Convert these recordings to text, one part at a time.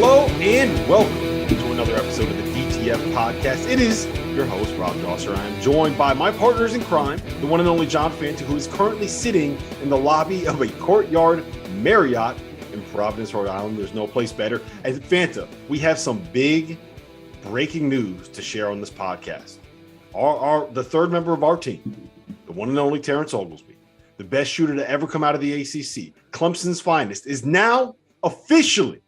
Hello and welcome to another episode of the DTF podcast. It is your host, Rob Dauster. I am joined by my partners in crime, the one and only John Fanta, who is currently sitting in the lobby of a Courtyard Marriott in Providence, Rhode Island. There's no place better. And Fanta, we have some big breaking news to share on this podcast. The third member of our team, the one and only Terrence Oglesby, the best shooter to ever come out of the ACC, Clemson's finest, is now officially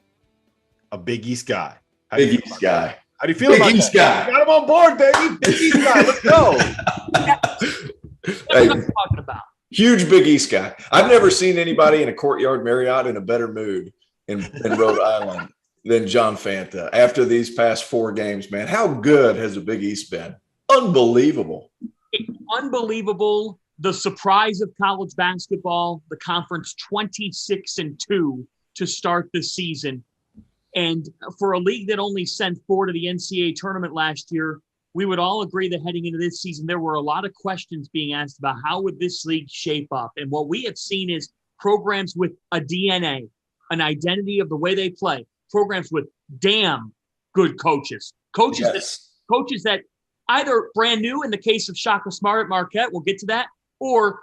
a Big East guy. Big East guy. How do you feel about that? Big East guy. Got him on board, baby. Big East guy. Let's go. That's what I'm talking about. Huge Big East guy. I've never seen anybody in a Courtyard Marriott in a better mood in Rhode Island than John Fanta after these past 4 games, man. How good has the Big East been? Unbelievable. Unbelievable. The surprise of college basketball, the conference 26-2 to start the season. And for a league that only sent 4 to the NCAA tournament last year, we would all agree that heading into this season, there were a lot of questions being asked about how would this league shape up. And what we have seen is programs with a DNA, an identity of the way they play, programs with damn good coaches, coaches that either brand new in the case of Shaka Smart at Marquette, we'll get to that, or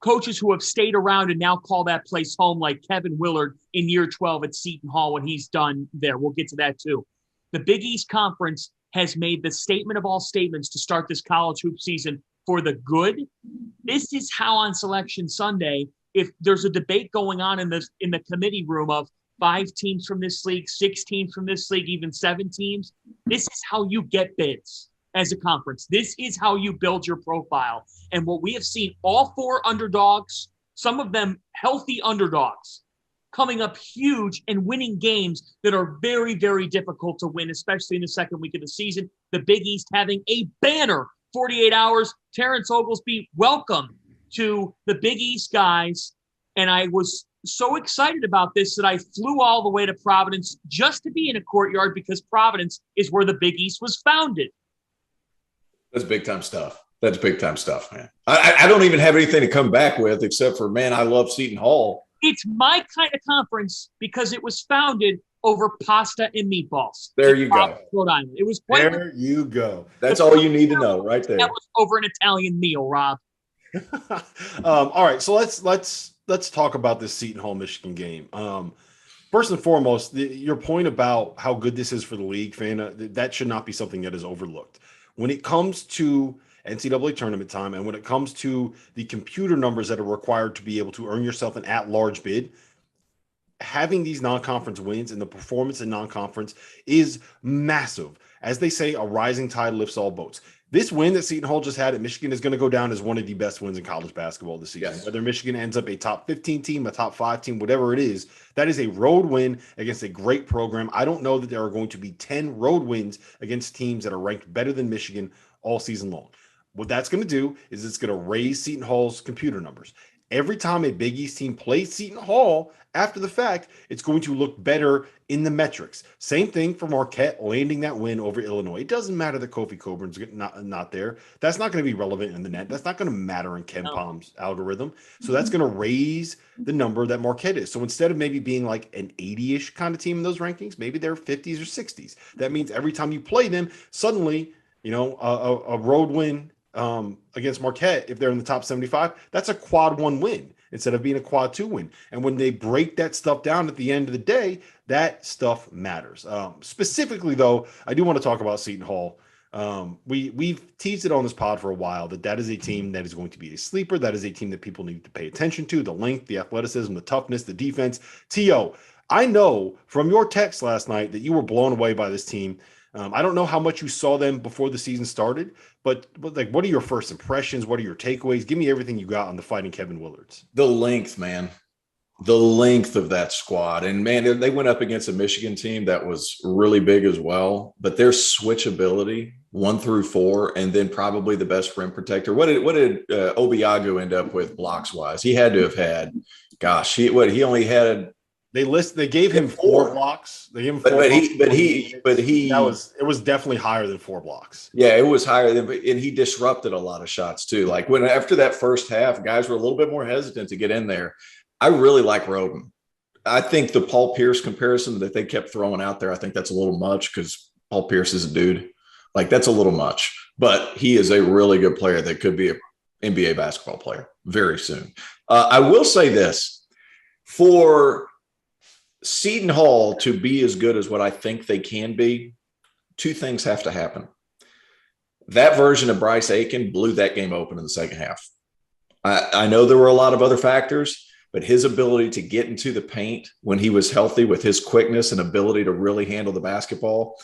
coaches who have stayed around and now call that place home, like Kevin Willard in year 12 at Seton Hall when he's done there. We'll get to that too. The Big East Conference has made the statement of all statements to start this college hoop season for the good. This is how on Selection Sunday, if there's a debate going on in the committee room of 5 teams from this league, 6 teams from this league, even 7 teams, this is how you get bids as a conference. This is how you build your profile. And what we have seen, all 4 underdogs, some of them healthy underdogs, coming up huge and winning games that are very, very difficult to win, especially in the second week of the season. The Big East having a banner 48 hours. Terrence Oglesby, welcome to the Big East guys. And I was so excited about this that I flew all the way to Providence just to be in a Courtyard because Providence is where the Big East was founded. That's big time stuff. That's big time stuff, man. I don't even have anything to come back with except for, man, I love Seton Hall. It's my kind of conference because it was founded over pasta and meatballs. There you go. Rhode Island. It was there you go. That's all you need to know right there. That was over an Italian meal, Rob. All right, so let's talk about this Seton Hall Michigan game. First and foremost, your point about how good this is for the league, Fana, that should not be something that is overlooked. When it comes to NCAA tournament time and when it comes to the computer numbers that are required to be able to earn yourself an at-large bid, having these non-conference wins and the performance in non-conference is massive. As they say, a rising tide lifts all boats. This win that Seton Hall just had at Michigan is going to go down as one of the best wins in college basketball this season. Yes. Whether Michigan ends up a top 15 team, a top 5 team, whatever it is, that is a road win against a great program. I don't know that there are going to be 10 road wins against teams that are ranked better than Michigan all season long. What that's going to do is it's going to raise Seton Hall's computer numbers. Every time a Big East team plays Seton Hall after the fact, it's going to look better in the metrics. Same thing for Marquette landing that win over Illinois. It doesn't matter that Kofi Coburn's not there. That's not going to be relevant in the net. That's not going to matter in Ken Palm's algorithm. So that's going to raise the number that Marquette is. So instead of maybe being like an 80-ish kind of team in those rankings, maybe they're 50s or 60s. That means every time you play them, suddenly, a road win against Marquette, if they're in the top 75, that's a quad 1 win instead of being a quad 2 win. And when they break that stuff down at the end of the day, that stuff matters. Specifically, though, I do want to talk about Seton Hall. We've teased it on this pod for a while that is a team that is going to be a sleeper. That is a team that people need to pay attention to. The length, the athleticism, the toughness, the defense. T.O., I know from your text last night that you were blown away by this team. I don't know how much you saw them before the season started, but like, what are your first impressions? What are your takeaways? Give me everything you got on the Fighting Kevin Willards. The length, man. The length of that squad. And, man, they went up against a Michigan team that was really big as well. But their switchability, 1 through 4, and then probably the best rim protector. What did Obiagu end up with blocks-wise? He had to have had, he only had – They gave him 4 blocks. They gave him 4 blocks. It was definitely higher than 4 blocks. Yeah, it was higher than, and he disrupted a lot of shots too. Like after that first half, guys were a little bit more hesitant to get in there. I really like Roden. I think the Paul Pierce comparison that they kept throwing out there, I think that's a little much because Paul Pierce is a dude. Like, that's a little much. But he is a really good player that could be an NBA basketball player very soon. I will say this. For Seton Hall to be as good as what I think they can be, two things have to happen. That version of Bryce Aiken blew that game open in the second half. I know there were a lot of other factors, but his ability to get into the paint when he was healthy with his quickness and ability to really handle the basketball,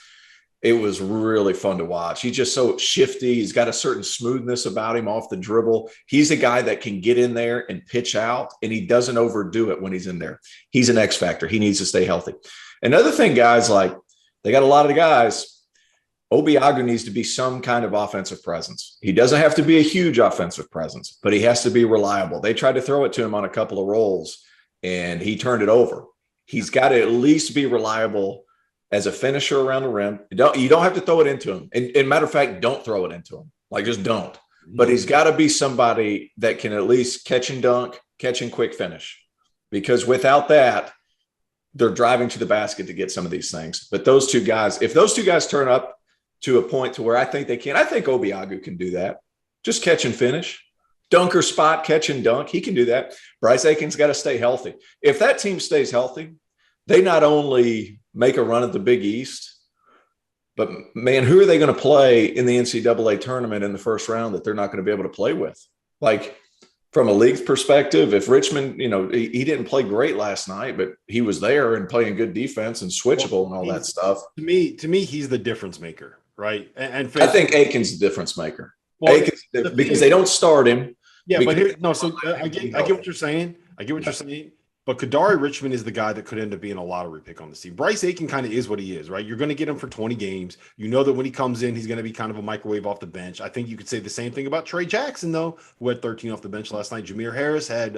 it was really fun to watch. He's just so shifty. He's got a certain smoothness about him off the dribble. He's a guy that can get in there and pitch out, and he doesn't overdo it when he's in there. He's an X factor. He needs to stay healthy. Another thing, guys, like they got a lot of the guys. Obiagu needs to be some kind of offensive presence. He doesn't have to be a huge offensive presence, but he has to be reliable. They tried to throw it to him on a couple of rolls, and he turned it over. He's got to at least be reliable as a finisher around the rim. You don't have to throw it into him. And matter of fact, don't throw it into him. Like, just don't. But he's got to be somebody that can at least catch and dunk, catch and quick finish. Because without that, they're driving to the basket to get some of these things. But those two guys, if those two guys turn up to a point to where I think they can, I think Obiagu can do that. Just catch and finish. Dunker spot, catch and dunk. He can do that. Bryce Aiken's got to stay healthy. If that team stays healthy, they not only make a run at the Big East, but, man, who are they going to play in the NCAA tournament in the first round that they're not going to be able to play with? Like, from a league's perspective, if Richmond, he didn't play great last night, but he was there and playing good defense and switchable and all that stuff. To me, he's the difference maker, right? And I think Aiken's the difference maker. Well, because they don't start him. Yeah, but I get what you're saying. But Kadari Richmond is the guy that could end up being a lottery pick on the team. Bryce Aiken kind of is what he is, right? You're going to get him for 20 games. You know that when he comes in, he's going to be kind of a microwave off the bench. I think you could say the same thing about Trey Jackson, though, who had 13 off the bench last night. Jameer Harris had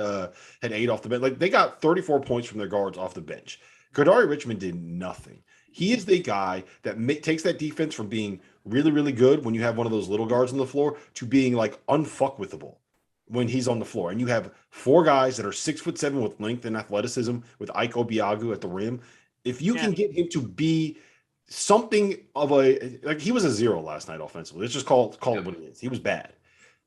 8 off the bench. Like, they got 34 points from their guards off the bench. Kadari Richmond did nothing. He is the guy that takes that defense from being really, really good when you have one of those little guards on the floor to being like unfuckwithable when he's on the floor. And you have 4 guys that are 6'7" with length and athleticism with Ike Obiagu at the rim. If you can get him to be something of like he was a 0 last night offensively. Let's just call it what it is. He was bad.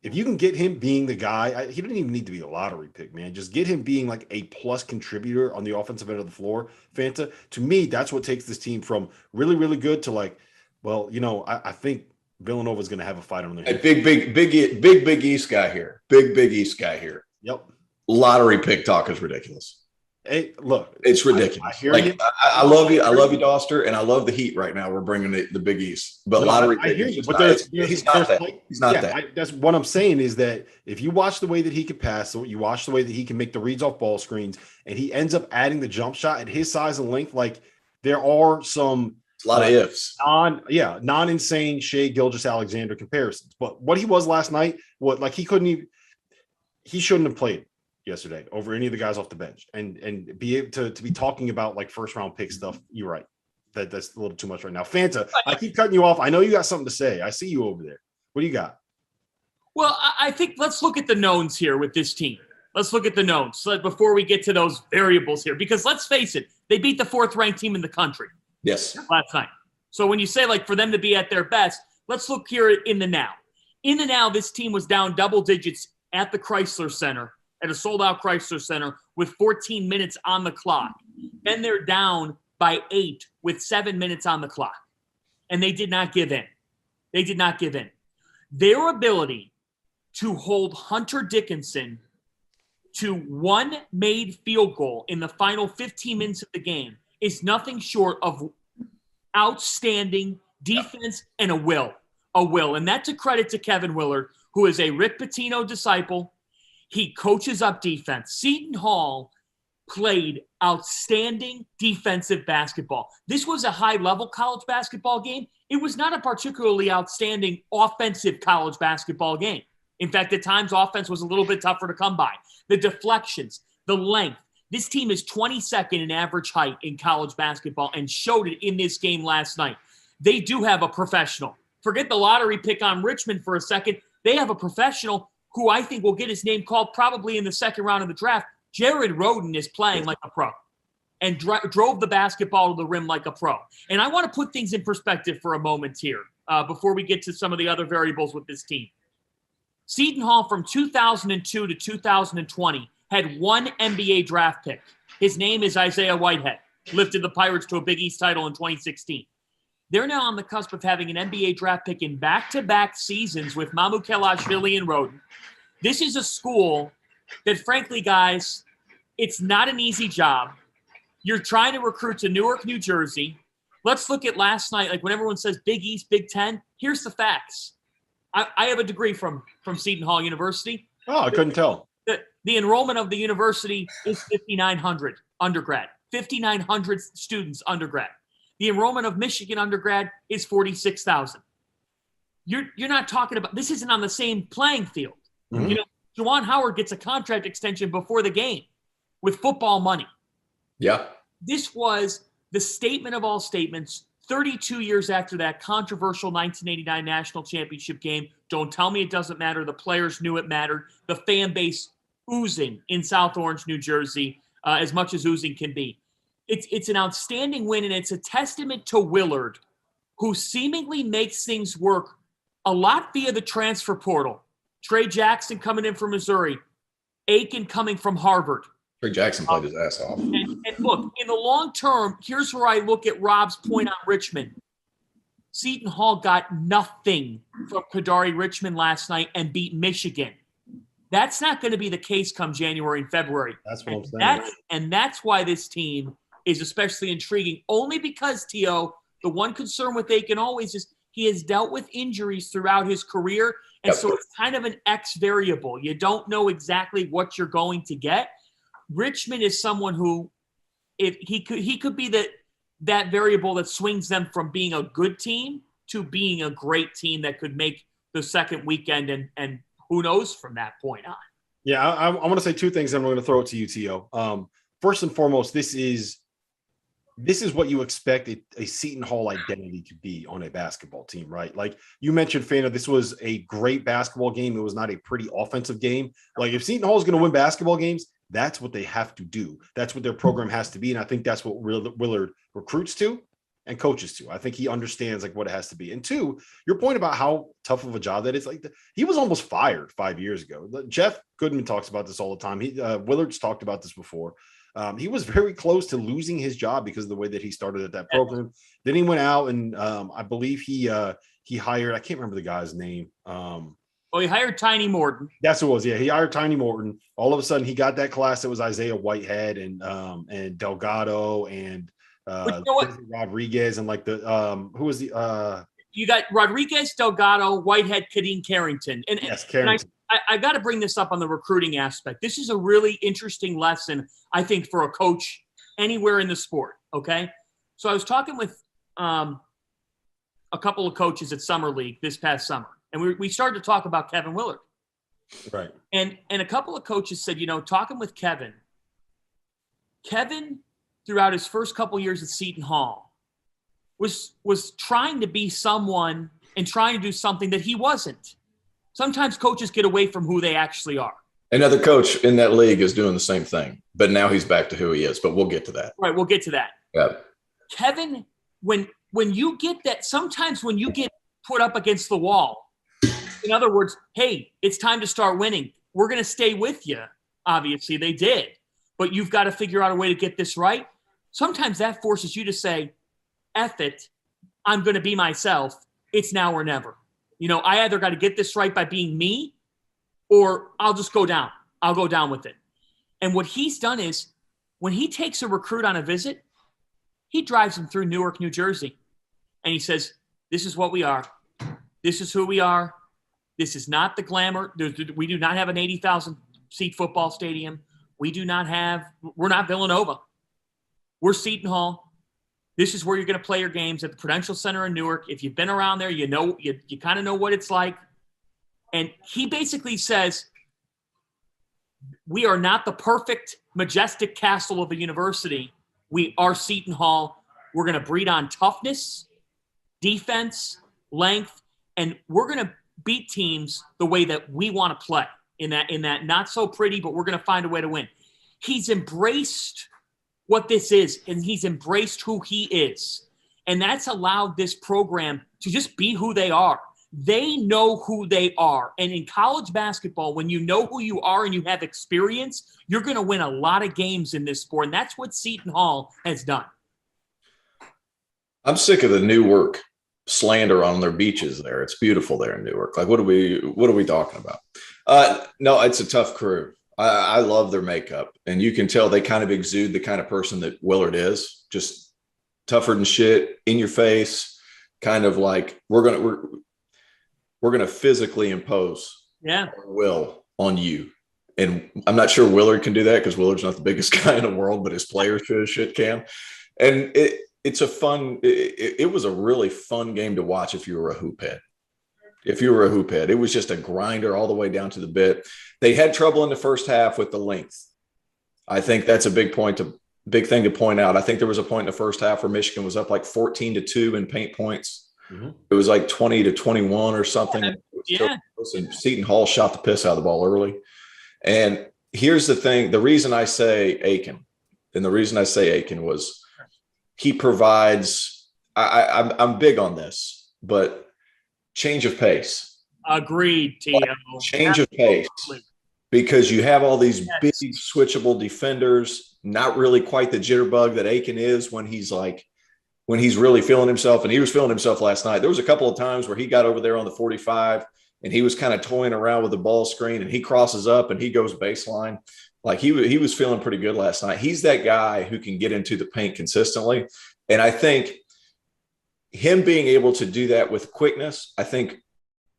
If you can get him being the guy, he didn't even need to be a lottery pick, man. Just get him being like a plus contributor on the offensive end of the floor, Fanta. To me, that's what takes this team from really, really good to like, well, I think Villanova is going to have a fight on their hands. Big East guy here. Big East guy here. Yep. Lottery pick talk is ridiculous. Hey, look, it's ridiculous. I hear you. I love you. I love you, Dauster, and I love the Heat right now. We're bringing the Big East, but lottery. I hear you, but he's not that. He's not that. That's what I'm saying is that if you watch the way that he can pass, so you watch the way that he can make the reads off ball screens, and he ends up adding the jump shot at his size and length, like there are some. A lot of ifs. Non-insane Shai Gilgeous-Alexander comparisons. But what he was last night, he shouldn't have played yesterday over any of the guys off the bench. And be able to be talking about like first round pick stuff, you're right. That's a little too much right now. Fanta, I keep cutting you off. I know you got something to say. I see you over there. What do you got? Well, I think let's look at the knowns here with this team. Let's look at the knowns before we get to those variables here. Because let's face it, they beat the 4th-ranked team in the country. Yes. Last night. So when you say like for them to be at their best, let's look here in the now. In the now, this team was down double digits at the Chrysler Center, at a sold-out Chrysler Center with 14 minutes on the clock. Then they're down by 8 with 7 minutes on the clock. And they did not give in. They did not give in. Their ability to hold Hunter Dickinson to 1 made field goal in the final 15 minutes of the game is nothing short of outstanding defense and a will. And that's a credit to Kevin Willard, who is a Rick Pitino disciple. He coaches up defense. Seton Hall played outstanding defensive basketball. This was a high-level college basketball game. It was not a particularly outstanding offensive college basketball game. In fact, at times, offense was a little bit tougher to come by. The deflections, the length. This team is 22nd in average height in college basketball and showed it in this game last night. They do have a professional. Forget the lottery pick on Richmond for a second. They have a professional who I think will get his name called probably in the second round of the draft. Jared Rhoden is playing like a pro. and drove the basketball to the rim like a pro. And I want to put things in perspective for a moment here before we get to some of the other variables with this team. Seton Hall from 2002 to 2020 had one NBA draft pick. His name is Isaiah Whitehead, lifted the Pirates to a Big East title in 2016. They're now on the cusp of having an NBA draft pick in back-to-back seasons with Mamu Kelashvili and Roden. This is a school that, frankly, guys, it's not an easy job. You're trying to recruit to Newark, New Jersey. Let's look at last night. Like when everyone says Big East, Big Ten, here's the facts. I have a degree from Seton Hall University. Oh, I couldn't tell. The enrollment of the university is 5,900 undergrad, 5,900 students undergrad. The enrollment of Michigan undergrad is 46,000. You're not talking about, this isn't on the same playing field. Mm-hmm. Juwan Howard gets a contract extension before the game with football money. Yeah. This was the statement of all statements 32 years after that controversial 1989 national championship game. Don't tell me it doesn't matter. The players knew it mattered. The fan base oozing in South Orange, New Jersey, as much as oozing can be. It's an outstanding win, and it's a testament to Willard, who seemingly makes things work a lot via the transfer portal. Trey Jackson coming in from Missouri, Aiken coming from Harvard. Trey Jackson played his ass off. And look, in the long term, here's where I look at Rob's point on Richmond. Seton Hall got nothing from Kadari Richmond last night and beat Michigan. That's not going to be the case come January and February. That's what I'm saying. And that's why this team is especially intriguing, only because, T.O., the one concern with Aiken always is he has dealt with injuries throughout his career, and so it's kind of an X variable. You don't know exactly what you're going to get. Richmond is someone who, if he could be that variable that swings them from being a good team to being a great team that could make the second weekend, and who knows from that point on. Yeah, I want to say two things, and I'm going to throw it to you, T.O. First and foremost, this is what you expect a Seton Hall identity to be on a basketball team, right? Like you mentioned, Fanta, this was a great basketball game. It was not a pretty offensive game. Like if Seton Hall is going to win basketball games, that's what they have to do. That's what their program has to be. And I think that's what Willard recruits to and coaches to. I think he understands like what it has to be. And two, your point about how tough of a job that is, like he was almost fired 5 years ago. Jeff Goodman talks about this all the time. Willard's talked about this before. He was very close to losing his job because of the way that he started at that program. Then he went out and I believe he hired, I can't remember the guy's name. He hired Tiny Morton. That's what it was. Yeah, he hired Tiny Morton. All of a sudden, he got that class that was Isaiah Whitehead and Delgado and Rodriguez and like the who was the you got Rodriguez, Delgado, Whitehead, Kadeem Carrington. And yes, Carrington. And I got to bring this up on the recruiting aspect. This is a really interesting lesson, I think, for a coach anywhere in the sport. Okay, so I was talking with a couple of coaches at Summer League this past summer. And we started to talk about Kevin Willard. Right. And a couple of coaches said, talking with Kevin, throughout his first couple years at Seton Hall, was trying to be someone and trying to do something that he wasn't. Sometimes coaches get away from who they actually are. Another coach in that league is doing the same thing, but now he's back to who he is. But we'll get to that. Right, we'll get to that. Yeah. Kevin, when you get that, sometimes when you get put up against the wall, in other words, hey, it's time to start winning. We're going to stay with you. Obviously, they did. But you've got to figure out a way to get this right. Sometimes that forces you to say, F it, I'm going to be myself. It's now or never. I either got to get this right by being me, or I'll just go down. I'll go down with it. And what he's done is when he takes a recruit on a visit, he drives him through Newark, New Jersey. And he says, this is what we are. This is who we are. This is not the glamour. We do not have an 80,000 seat football stadium. We're not Villanova. We're Seton Hall. This is where you're going to play your games at the Prudential Center in Newark. If you've been around there, you kind of know what it's like. And he basically says, we are not the perfect, majestic castle of a university. We are Seton Hall. We're going to breed on toughness, defense, length, and we're going to beat teams the way that we want to play in that not so pretty, but we're going to find a way to win. He's embraced what this is, and he's embraced who he is. And that's allowed this program to just be who they are. They know who they are. And in college basketball, when you know who you are and you have experience, you're going to win a lot of games in this sport. And that's what Seton Hall has done. I'm sick of the Newark slander on their beaches there. It's beautiful there in Newark. Like, what are we talking about? No, it's a tough crew. I love their makeup. And you can tell they kind of exude the kind of person that Willard is. Just tougher than shit, in your face, kind of like we're gonna physically impose our will on you. And I'm not sure Willard can do that because Willard's not the biggest guy in the world, but his players sure as shit can. And it was a really fun game to watch if you were a hoop head. It was just a grinder all the way down to the bit. They had trouble in the first half with the length. I think that's a big thing to point out. I think there was a point in the first half where Michigan was up like 14-2 in paint points. Mm-hmm. It was like 20-21 or something. Yeah. And Seton Hall shot the piss out of the ball early. And here's the thing. The reason I say Aiken was he provides – I'm big on this, but change of pace. Agreed, Tio. Change of pace. Because you have all these big switchable defenders, not really quite the jitterbug that Aiken is when he's really feeling himself. And he was feeling himself last night. There was a couple of times where he got over there on the 45 and he was kind of toying around with the ball screen and he crosses up and he goes baseline. Like he was feeling pretty good last night. He's that guy who can get into the paint consistently. And I think him being able to do that with quickness, I think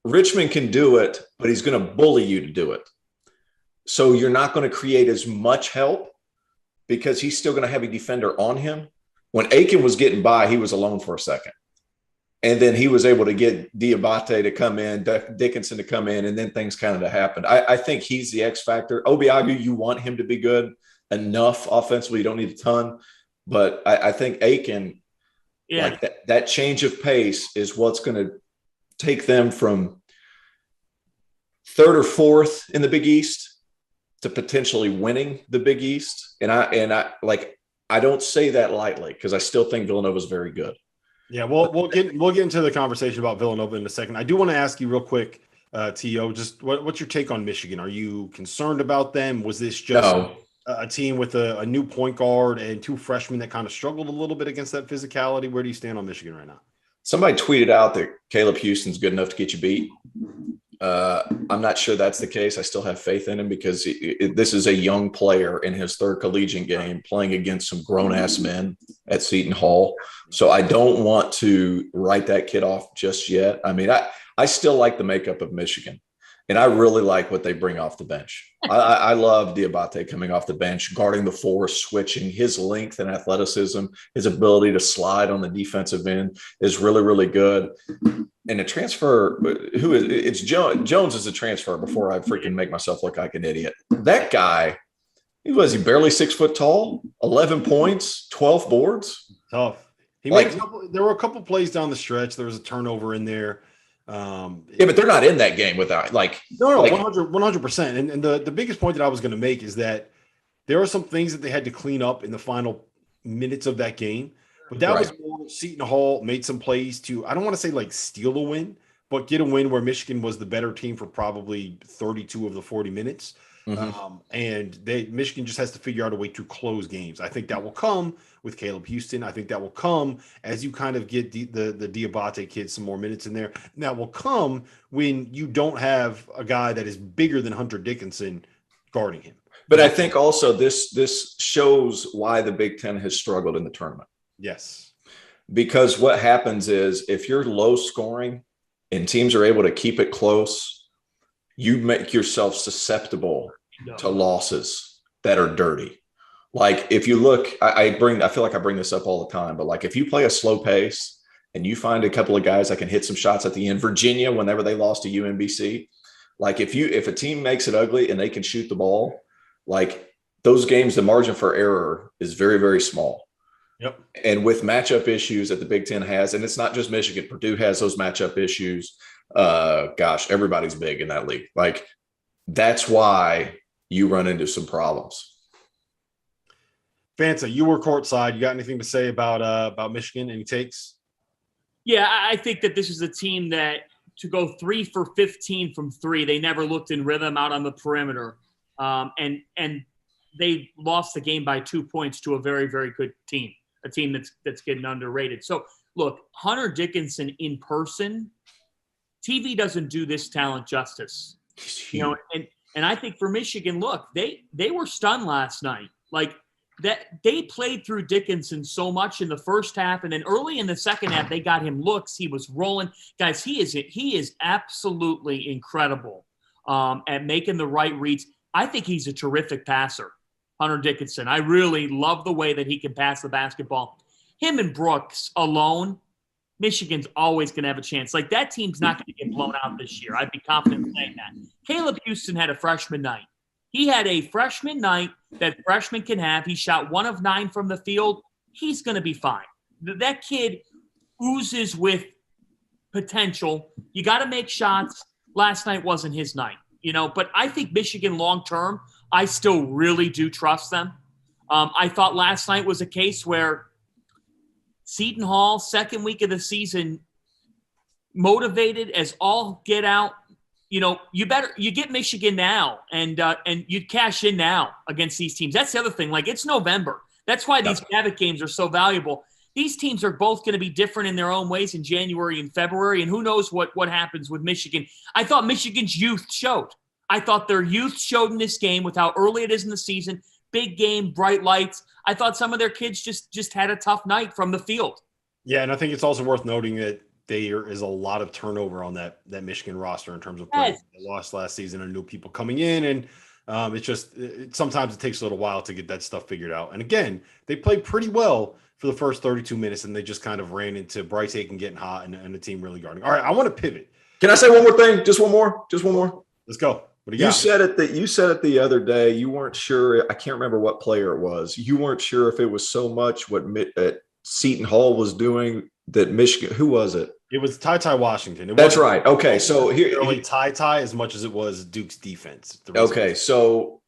Richmond can do it, but he's going to bully you to do it. So you're not going to create as much help because he's still going to have a defender on him. When Aiken was getting by, he was alone for a second. And then he was able to get Diabate to come in, Dickinson to come in, and then things kind of happened. I think he's the X factor. Obiagu, you want him to be good enough offensively. You don't need a ton. But I think Aiken, like that change of pace is what's going to take them from third or fourth in the Big East to potentially winning the Big East. And I don't say that lightly because I still think Villanova is very good. Yeah, we'll get into the conversation about Villanova in a second. I do want to ask you real quick, T.O., just what's your take on Michigan? Are you concerned about them? Was this just a team with a new point guard and two freshmen that kind of struggled a little bit against that physicality? Where do you stand on Michigan right now? Somebody tweeted out that Caleb Houston's good enough to get you beat. I'm not sure that's the case. I still have faith in him because this is a young player in his third collegiate game playing against some grown-ass men at Seton Hall. So I don't want to write that kid off just yet. I mean, I still like the makeup of Michigan, and I really like what they bring off the bench. I love Diabate coming off the bench, guarding the four, switching. His length and athleticism, his ability to slide on the defensive end is really, really good. And the transfer, it's Jones is a transfer before I freaking make myself look like an idiot. That guy, he barely 6 foot tall, 11 points, 12 boards. Tough. There were a couple plays down the stretch. There was a turnover in there. But they're not in that game without no, 100%. And the biggest point that I was going to make is that there are some things that they had to clean up in the final minutes of that game. But that was more Seton Hall made some plays to, I don't want to say like steal a win, but get a win where Michigan was the better team for probably 32 of the 40 minutes. Mm-hmm. And Michigan just has to figure out a way to close games. I think that will come with Caleb Houston. I think that will come as you kind of get the Diabate kids some more minutes in there. And that will come when you don't have a guy that is bigger than Hunter Dickinson guarding him. But I think also this shows why the Big Ten has struggled in the tournament. Yes. Because what happens is if you're low scoring and teams are able to keep it close, you make yourself susceptible to losses that are dirty. Like if you look, I feel like I bring this up all the time, but like if you play a slow pace and you find a couple of guys that can hit some shots at the end, Virginia, whenever they lost to UMBC, like if a team makes it ugly and they can shoot the ball, like those games, the margin for error is very, very small. Yep. And with matchup issues that the Big Ten has, and it's not just Michigan, Purdue has those matchup issues. Everybody's big in that league. Like that's why you run into some problems. Fanta, you were courtside. You got anything to say about Michigan? Any takes? Yeah, I think that this is a team that to go 3 for 15 from three, they never looked in rhythm out on the perimeter. And they lost the game by 2 points to a very, very good team, a team that's getting underrated. So, look, Hunter Dickinson in person, TV doesn't do this talent justice. You know, and I think for Michigan, look, they were stunned last night. Like that, they played through Dickinson so much in the first half, and then early in the second half, they got him looks. He was rolling, guys. He is absolutely incredible at making the right reads. I think he's a terrific passer, Hunter Dickinson. I really love the way that he can pass the basketball. Him and Brooks alone, Michigan's always going to have a chance. Like, that team's not going to get blown out this year. I'd be confident in saying that. Caleb Houston had a freshman night. He had a freshman night that freshmen can have. He shot 1 of 9 from the field. He's going to be fine. That kid oozes with potential. You got to make shots. Last night wasn't his night, you know, but I think Michigan long-term, I still really do trust them. I thought last night was a case where Seton Hall, second week of the season, motivated as all get out. You know, you get Michigan now and you cash in now against these teams. That's the other thing. Like, it's November. That's why these Gavitt games are so valuable. These teams are both going to be different in their own ways in January and February, and who knows what happens with Michigan. I thought Michigan's youth showed. I thought their youth showed in this game with how early it is in the season. Big game, bright lights. I thought some of their kids just had a tough night from the field. Yeah, and I think it's also worth noting that there is a lot of turnover on that Michigan roster in terms of players. They lost last season and new people coming in, and sometimes it takes a little while to get that stuff figured out. And again, they played pretty well for the first 32 minutes, and they just kind of ran into Bryce Aiken getting hot and the team really guarding. All right, I want to pivot. Can I say one more thing? Just one more. Let's go. What do you got? You said it the other day. You weren't sure. I can't remember what player it was. You weren't sure if it was so much what Seton Hall was doing that Michigan. Who was it? It was Ty Washington. That's right. Okay, so here Ty as much as it was Duke's defense. Okay, so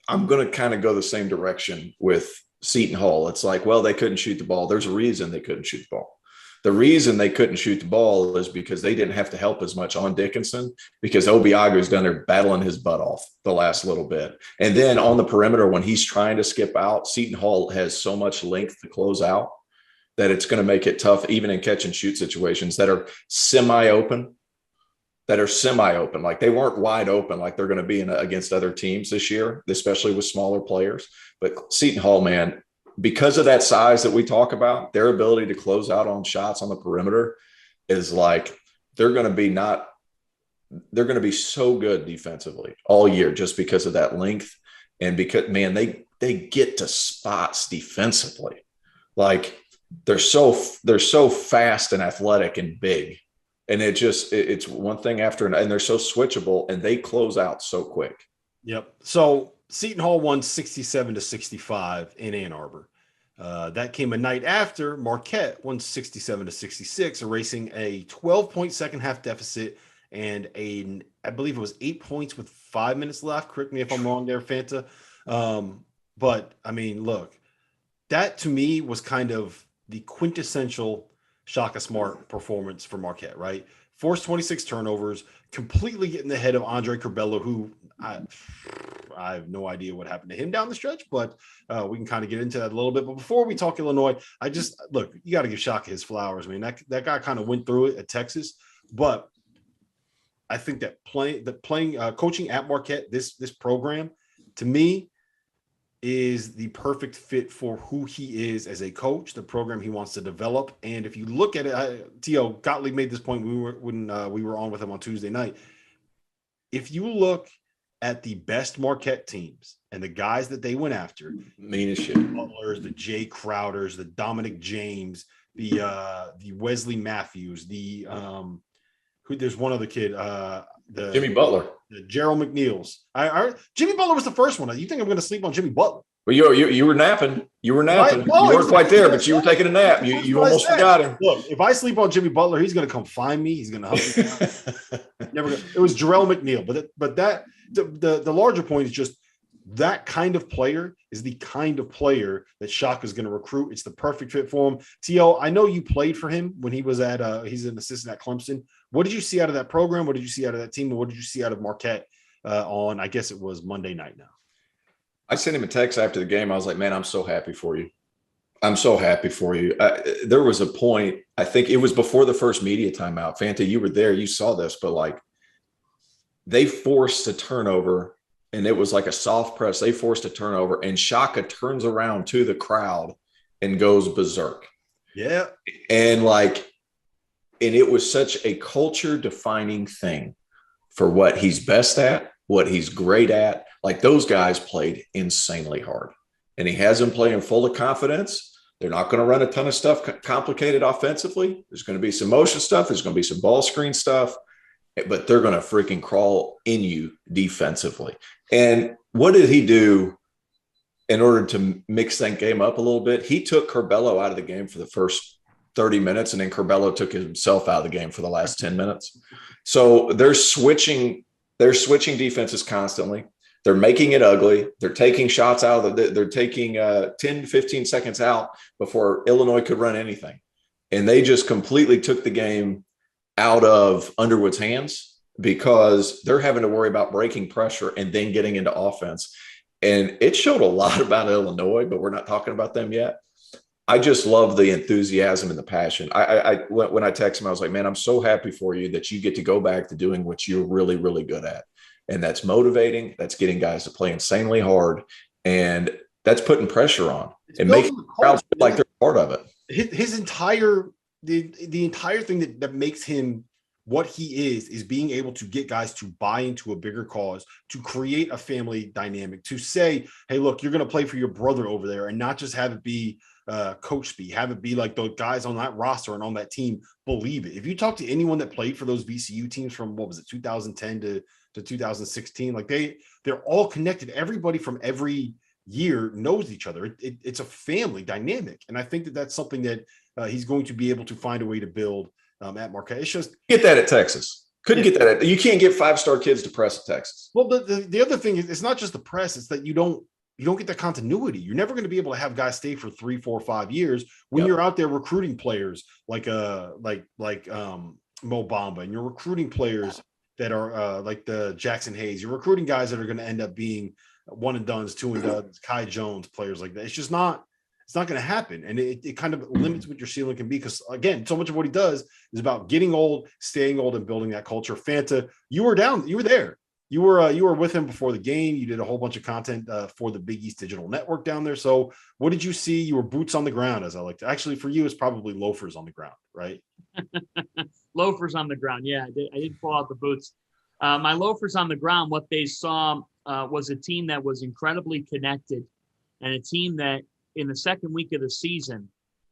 I'm going to kind of go the same direction with Seton Hall. It's like, well, they couldn't shoot the ball. There's a reason they couldn't shoot the ball. The reason they couldn't shoot the ball is because they didn't have to help as much on Dickinson because Obiagu's down there battling his butt off the last little bit. And then on the perimeter, when he's trying to skip out, Seton Hall has so much length to close out that it's going to make it tough, even in catch and shoot situations that are semi-open. Like, they weren't wide open like they're going to be against other teams this year, especially with smaller players. But Seton Hall, man, because of that size that we talk about, their ability to close out on shots on the perimeter is like they're going to be so good defensively all year just because of that length. And because, man, they get to spots defensively. Like, they're so fast and athletic and big. And it's one thing after another, and they're so switchable and they close out so quick. Yep. So Seton Hall won 67-65 in Ann Arbor. That came a night after Marquette won 67-66, erasing a 12-point second half deficit and I believe it was 8 points with 5 minutes left. Correct me if I'm wrong there, Fanta. But I mean, look, that to me was kind of the quintessential Shaka Smart performance for Marquette, right? Forced 26 turnovers, completely getting the head of Andre Curbelo, who I have no idea what happened to him down the stretch, but we can kind of get into that a little bit. But before we talk Illinois, look, you got to give Shaka his flowers. I mean, that guy kind of went through it at Texas, but I think that coaching at Marquette, this program, to me, is the perfect fit for who he is as a coach, the program he wants to develop. And if you look at it, T.O. Gottlieb made this point when we were on with him on Tuesday night. If you look at the best Marquette teams and the guys that they went after, mean as shit, Butlers, the Jay Crowders, the Dominic James, the Wesley Matthews, there's one other kid, the Jimmy Butler, the Gerald McNeils. Jimmy Butler was the first one. You think I'm going to sleep on Jimmy Butler? Well, you were napping. You were napping. Right? You weren't quite there, but you were taking a nap. You almost forgot him. Look, if I sleep on Jimmy Butler, he's going to come find me. He's going to hunt me down. It was Jarrell McNeil, but the larger point is just that kind of player is the kind of player that Shaka is going to recruit. It's the perfect fit for him. T.O., I know you played for him when he was he's an assistant at Clemson. What did you see out of that program? What did you see out of that team? And what did you see out of Marquette on, I guess it was Monday night now? I sent him a text after the game. I was like, man, I'm so happy for you. I'm so happy for you. There was a point, I think it was before the first media timeout. Fanta, you were there. You saw this, but like they forced a turnover, and it was like a soft press. They forced a turnover, and Shaka turns around to the crowd and goes berserk. Yeah. And it was such a culture-defining thing for what he's best at, what he's great at. Like those guys played insanely hard. And he has them playing full of confidence. They're not going to run a ton of stuff complicated offensively. There's going to be some motion stuff. There's going to be some ball screen stuff. But they're going to freaking crawl in you defensively. And what did he do in order to mix that game up a little bit? He took Curbelo out of the game for the first 30 minutes, and then Curbelo took himself out of the game for the last 10 minutes. So they're switching defenses constantly. They're making it ugly. They're taking shots out. They're taking 10, 15 seconds out before Illinois could run anything. And they just completely took the game out of Underwood's hands because they're having to worry about breaking pressure and then getting into offense. And it showed a lot about Illinois, but we're not talking about them yet. I just love the enthusiasm and the passion. When I texted him, I was like, man, I'm so happy for you that you get to go back to doing what you're really, really good at. And that's motivating. That's getting guys to play insanely hard. And that's putting pressure on and making the crowd feel like they're part of it. His entire the entire thing that makes him what he is being able to get guys to buy into a bigger cause, to create a family dynamic, to say, hey, look, you're going to play for your brother over there, and not just have it be coach speak, have it be like the guys on that roster and on that team believe it. If you talk to anyone that played for those VCU teams from, 2010 to 2016, like they're all connected. Everybody from every year knows each other. It's a family dynamic. And I think that that's something that he's going to be able to find a way to build at Marquette. It's just get that at Texas. Couldn't get that. You can't get 5-star kids to press at Texas. Well, the other thing is, it's not just the press. It's that you don't get the continuity. You're never going to be able to have guys stay for 3, 4, 5 years when you're out there recruiting players like Mo Bamba, and you're recruiting players that are like the Jackson Hayes. You're recruiting guys that are going to end up being one and dones, two and dones, Kai Jones, players like that. It's just not. It's not going to happen. And it kind of limits what your ceiling can be, because, again, so much of what he does is about getting old, staying old, and building that culture. Fanta, you were there. You were with him before the game. You did a whole bunch of content for the Big East Digital Network down there. So what did you see? You were boots on the ground, as I like to. Actually, for you, it's probably loafers on the ground, right? Loafers on the ground. Yeah, I did pull out the boots. My loafers on the ground, what they saw was a team that was incredibly connected, and a team that, in the second week of the season,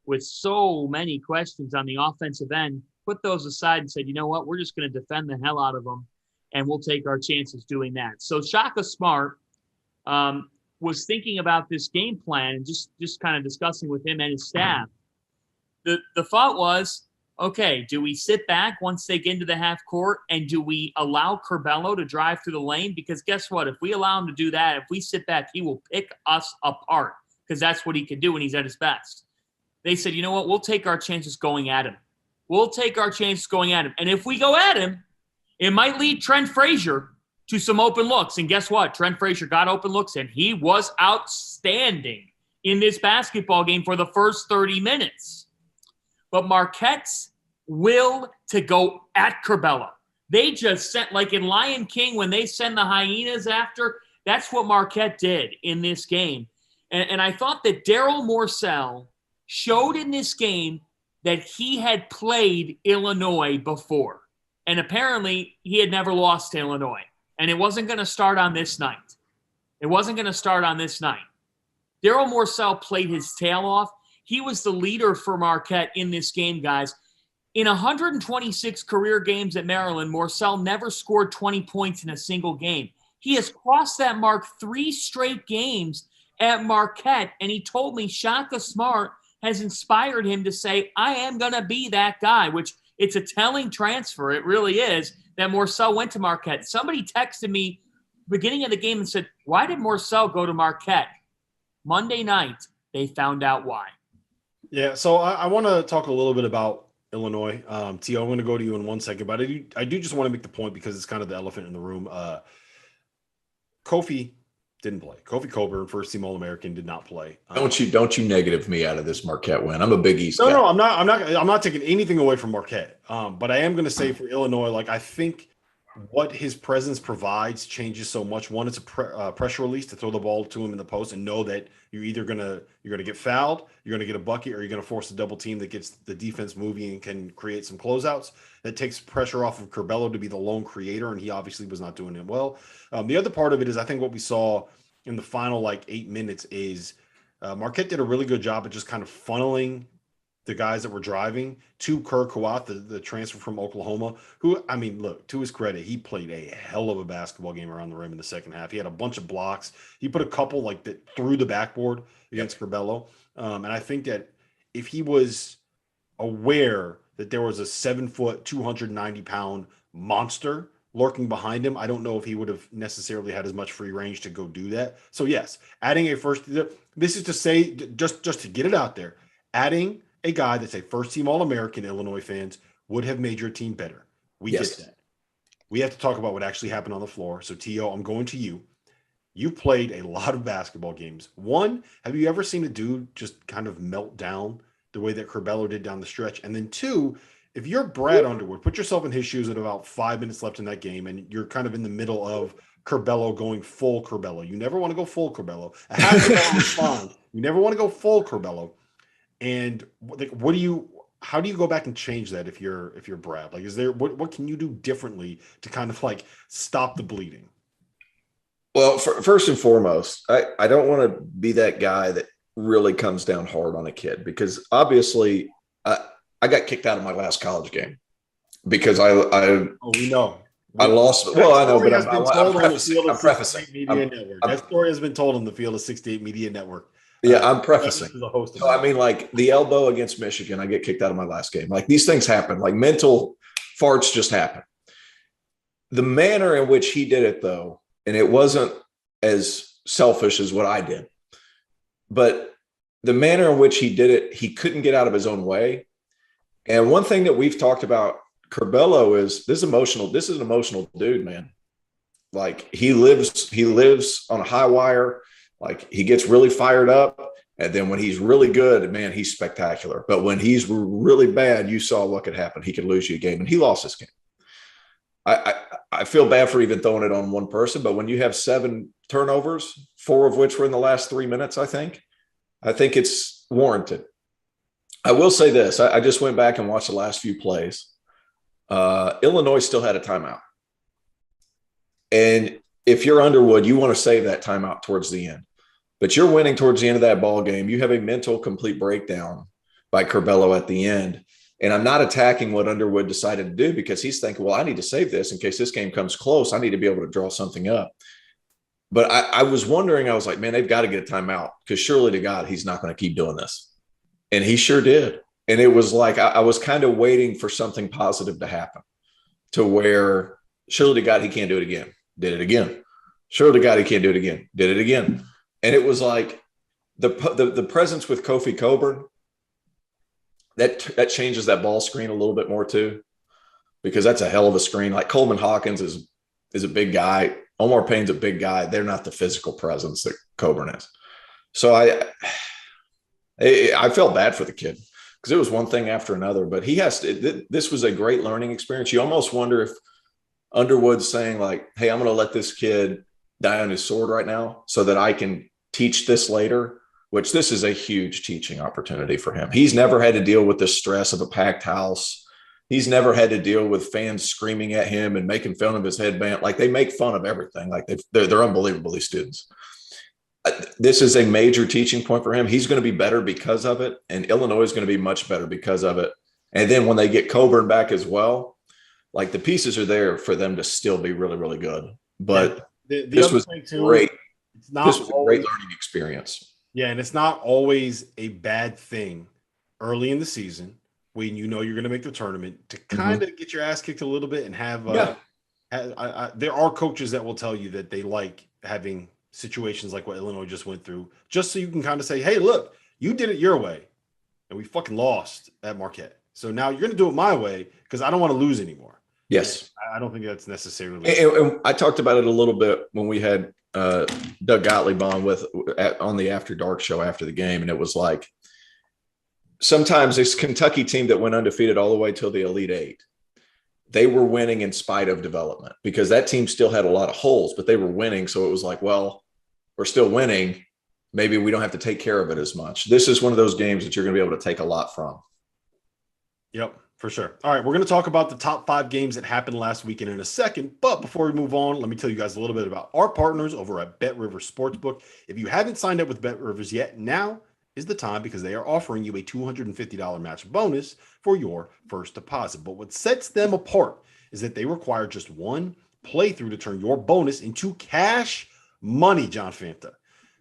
with so many questions on the offensive end, put those aside and said, you know what, we're just going to defend the hell out of them, and we'll take our chances doing that. So Shaka Smart was thinking about this game plan and just kind of discussing with him and his staff. The thought was, okay, do we sit back once they get into the half court, and do we allow Curbelo to drive through the lane? Because guess what? If we allow him to do that, if we sit back, he will pick us apart, because that's what he can do when he's at his best. They said, you know what? We'll take our chances going at him. And if we go at him, it might lead Trent Frazier to some open looks. And guess what? Trent Frazier got open looks, and he was outstanding in this basketball game for the first 30 minutes. But Marquette's will to go at Curbelo. They just sent, like in Lion King, when they send the hyenas after, that's what Marquette did in this game. And I thought that Daryl Morcell showed in this game that he had played Illinois before. And apparently he had never lost to Illinois. And it wasn't going to start on this night. Daryl Morcell played his tail off. He was the leader for Marquette in this game, guys. In 126 career games at Maryland, Morcell never scored 20 points in a single game. He has crossed that mark 3 straight games at Marquette, and he told me Shaka Smart has inspired him to say, I am going to be that guy, which it's a telling transfer. It really is, that Morcell went to Marquette. Somebody texted me beginning of the game and said, why did Morcell go to Marquette? Monday night, they found out why. Yeah, so I want to talk a little bit about Illinois. Tio, I'm going to go to you in 1 second, but I do just want to make the point because it's kind of the elephant in the room. Kofi didn't play. Kofi Coburn, first team All-American, did not play. Don't you negative me out of this Marquette win. I'm a Big East guy. No, I'm not taking anything away from Marquette. But I am going to say for Illinois, like I think what his presence provides changes so much. One, it's a pressure release to throw the ball to him in the post and know that you're gonna get fouled, you're gonna get a bucket, or you're gonna force a double team that gets the defense moving and can create some closeouts. That takes pressure off of Curbelo to be the lone creator, and he obviously was not doing it well. The other part of it is I think what we saw in the final 8 minutes is Marquette did a really good job at just kind of funneling the guys that were driving to Kerr Kawat, the transfer from Oklahoma, who, I mean, look, to his credit, he played a hell of a basketball game around the rim in the second half. He had a bunch of blocks. He put a couple that through the backboard against Curbelo. And I think that if he was aware that there was a 7-foot, 290-pound monster lurking behind him, I don't know if he would have necessarily had as much free range to go do that. So yes, adding a first, this is to say, just to get it out there, adding a guy that's a first-team All-American, Illinois fans, would have made your team better. We get that. We have to talk about what actually happened on the floor. So, T.O., I'm going to you. You've played a lot of basketball games. One, have you ever seen a dude just kind of melt down the way that Curbelo did down the stretch? And then two, if you're Brad Underwood, put yourself in his shoes at about 5 minutes left in that game, and you're kind of in the middle of Curbelo going full Curbelo. You never want to go full Curbelo. A half the ball is fine. You never want to go full Curbelo. And how do you go back and change that if you're Brad? Is there what can you do differently to kind of stop the bleeding? Well, first and foremost, I don't want to be that guy that really comes down hard on a kid, because obviously I got kicked out of my last college game because we know. I lost. Well, I know, but I'm prefacing. That story has been told on the field of 68 Media Network. Yeah, I'm prefacing. So, I mean, the elbow against Michigan, I get kicked out of my last game. These things happen. Mental farts just happen. The manner in which he did it, though, and it wasn't as selfish as what I did, but the manner in which he did it, he couldn't get out of his own way. And one thing that we've talked about, Curbelo, is this is an emotional dude, man. He lives on a high wire. He gets really fired up, and then when he's really good, man, he's spectacular. But when he's really bad, you saw what could happen. He could lose you a game, and he lost this game. I feel bad for even throwing it on one person, but when you have 7 turnovers, 4 of which were in the last 3 minutes, I think it's warranted. I will say this. I just went back and watched the last few plays. Illinois still had a timeout. And if you're Underwood, you want to save that timeout towards the end. But you're winning towards the end of that ball game. You have a mental complete breakdown by Curbelo at the end. And I'm not attacking what Underwood decided to do, because he's thinking, well, I need to save this in case this game comes close. I need to be able to draw something up. But I was wondering, I was like, man, they've got to get a timeout, because surely to God, he's not going to keep doing this. And he sure did. And it was I was kind of waiting for something positive to happen, to where surely to God, he can't do it again. Did it again. Surely to God, he can't do it again. Did it again. And it was the presence with Kofi Coburn, that changes that ball screen a little bit more too, because that's a hell of a screen. Coleman Hawkins is a big guy. Omar Payne's a big guy. They're not the physical presence that Coburn is. So I felt bad for the kid, because it was one thing after another. But this was a great learning experience. You almost wonder if Underwood's saying hey, I'm going to let this kid die on his sword right now so that I can teach this later, which this is a huge teaching opportunity for him. He's never had to deal with the stress of a packed house. He's never had to deal with fans screaming at him and making fun of his headband. They make fun of everything. They're unbelievable, these students. This is a major teaching point for him. He's going to be better because of it, and Illinois is going to be much better because of it. And then when they get Coburn back as well, the pieces are there for them to still be really, really good. But this was great. This was a great learning experience. Yeah, and it's not always a bad thing early in the season when you're going to make the tournament to kind of get your ass kicked a little bit and have there are coaches that will tell you that they like having situations like what Illinois just went through, just so you can kind of say, hey, look, you did it your way, and we fucking lost at Marquette. So now you're going to do it my way because I don't want to lose anymore. Yes. And I don't think that's necessarily. And I talked about it a little bit when we had Doug Gottlieb on on the After Dark show after the game, and it was like sometimes this Kentucky team that went undefeated all the way till the Elite Eight, they were winning in spite of development because that team still had a lot of holes, but they were winning. So it was like, well, we're still winning. Maybe we don't have to take care of it as much. This is one of those games that you're going to be able to take a lot from. Yep, for sure. All right, we're going to talk about the top 5 games that happened last weekend in a second. But before we move on, let me tell you guys a little bit about our partners over at BetRivers Sportsbook. If you haven't signed up with BetRivers yet, now is the time because they are offering you a $250 match bonus for your first deposit. But what sets them apart is that they require just one playthrough to turn your bonus into cash money, John Fanta.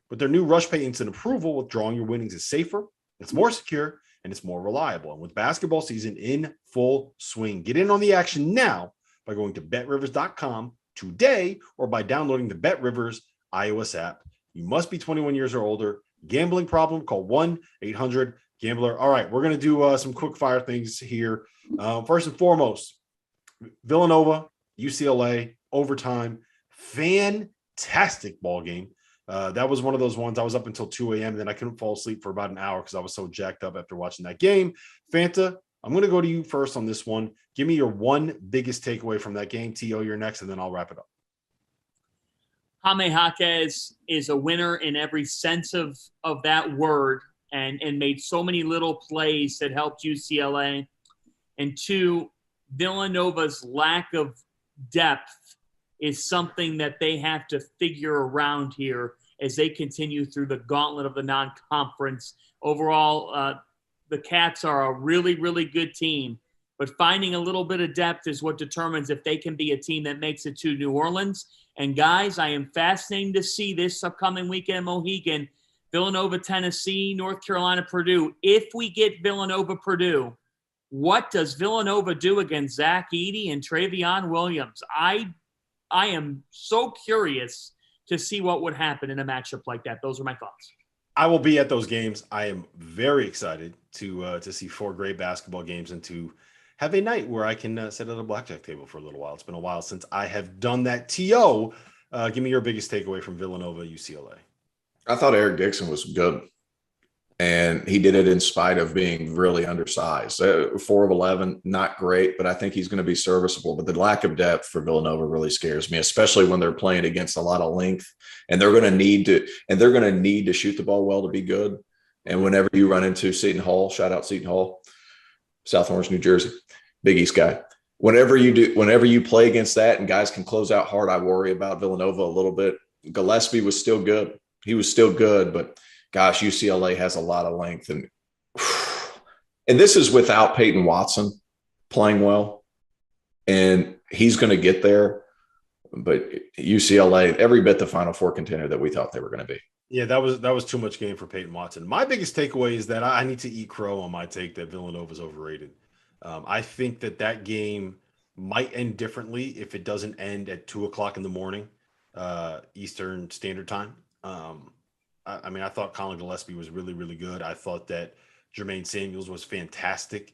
With their new Rush Pay Instant Approval, withdrawing your winnings is safer, it's more secure, and it's more reliable. And with basketball season in full swing, get in on the action now by going to betrivers.com today or by downloading the BetRivers iOS app. You must be 21 years or older. Gambling problem, call 1-800-GAMBLER. All right, we're going to do some quick fire things here. First and foremost, Villanova, UCLA, overtime, fantastic ball game. That was one of those ones I was up until 2 a.m. and then I couldn't fall asleep for about an hour because I was so jacked up after watching that game. Fanta, I'm going to go to you first on this one. Give me your one biggest takeaway from that game. T.O., you're next, and then I'll wrap it up. Jaime Jaquez is a winner in every sense of that word and made so many little plays that helped UCLA. And 2, Villanova's lack of depth is something that they have to figure around here as they continue through the gauntlet of the non-conference. Overall, the Cats are a really, really good team, but finding a little bit of depth is what determines if they can be a team that makes it to New Orleans. And guys, I am fascinated to see this upcoming weekend, Mohegan, Villanova, Tennessee, North Carolina, Purdue. If we get Villanova, Purdue, what does Villanova do against Zach Edey and Travion Williams? I am so curious to see what would happen in a matchup like that. Those are my thoughts. I will be at those games. I am very excited to see 4 great basketball games and to have a night where I can sit at a blackjack table for a little while. It's been a while since I have done that. T.O., give me your biggest takeaway from Villanova, UCLA. I thought Eric Dixon was good, and he did it in spite of being really undersized. 4 of 11, not great, but I think he's going to be serviceable. But the lack of depth for Villanova really scares me, especially when they're playing against a lot of length, and they're going to need to shoot the ball well to be good. And whenever you run into Seton Hall, shout out Seton Hall, South Orange, New Jersey, Big East guy. Whenever you play against that and guys can close out hard, I worry about Villanova a little bit. Gillespie was still good. He was still good, but gosh, UCLA has a lot of length. And this is without Peyton Watson playing well. And he's going to get there. But UCLA, every bit the Final Four contender that we thought they were going to be. Yeah, that was too much game for Peyton Watson. My biggest takeaway is that I need to eat crow on my take that Villanova is overrated. I think that game might end differently if it doesn't end at 2:00 in the morning, Eastern Standard Time. I thought Colin Gillespie was really, really good. I thought that Jermaine Samuels was fantastic.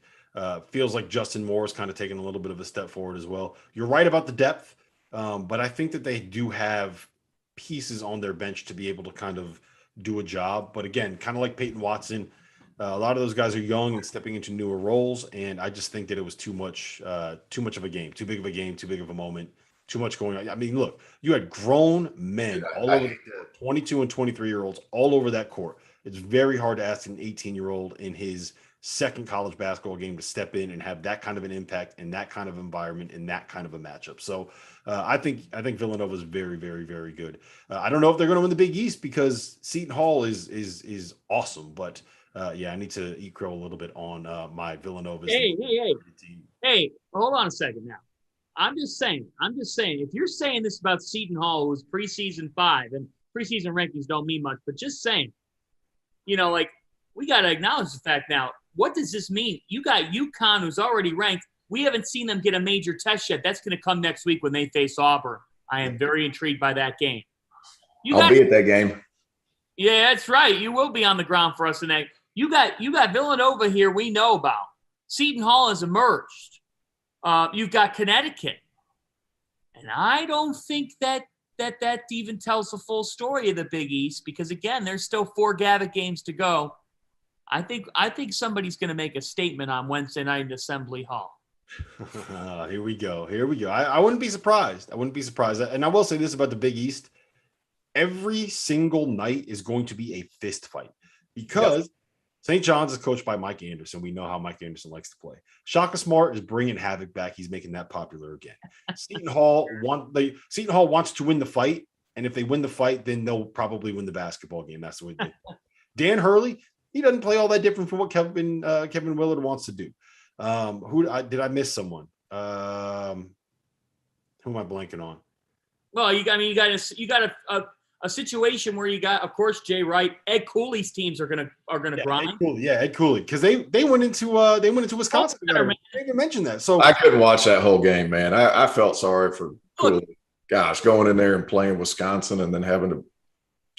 Feels like Justin Moore is kind of taking a little bit of a step forward as well. You're right about the depth, but I think that they do have pieces on their bench to be able to kind of do a job. But again, kind of like Peyton Watson, a lot of those guys are young and stepping into newer roles. And I just think that it was too much of a game, too big of a game, too big of a moment, too much going on. I mean, look, you had grown men all over the court, 22 and 23-year-olds all over that court. It's very hard to ask an 18-year-old in his second college basketball game to step in and have that kind of an impact in that kind of environment, in that kind of a matchup. So I think Villanova is very, very, very good. I don't know if they're going to win the Big East because Seton Hall is awesome, but I need to eat crow a little bit on my Villanova. Hey, hold on a second now. I'm just saying, if you're saying this about Seton Hall, who's preseason 5, and preseason rankings don't mean much, but just saying, we got to acknowledge the fact now. What does this mean? You got UConn, who's already ranked, We haven't seen them get a major test yet. That's going to come next week when they face Auburn. I am very intrigued by that game. I'll be at that game. Yeah, that's right. You will be on the ground for us in that. You got Villanova here we know about. Seton Hall has emerged. You've got Connecticut. And I don't think that even tells the full story of the Big East because, again, there's still 4 Gavitt games to go. I think somebody's going to make a statement on Wednesday night in Assembly Hall. Here we go. I wouldn't be surprised. And I will say this about the Big East. Every single night is going to be a fist fight because St. John's is coached by Mike Anderson. We know how Mike Anderson likes to play. Shaka Smart is bringing Havoc back. He's making that popular again. Seton Hall wants to win the fight, and if they win the fight, then they'll probably win the basketball game. That's the way they do. Dan Hurley, he doesn't play all that different from what Kevin Willard wants to do. Did I miss someone? Who am I blanking on? Well, you got a situation where you got, of course, Jay Wright. Ed Cooley's teams are gonna grind. Ed Cooley, because they went into Wisconsin. I didn't even mention that. So I couldn't watch that whole game, man. I felt sorry for Cooley. Gosh, going in there and playing Wisconsin and then having to.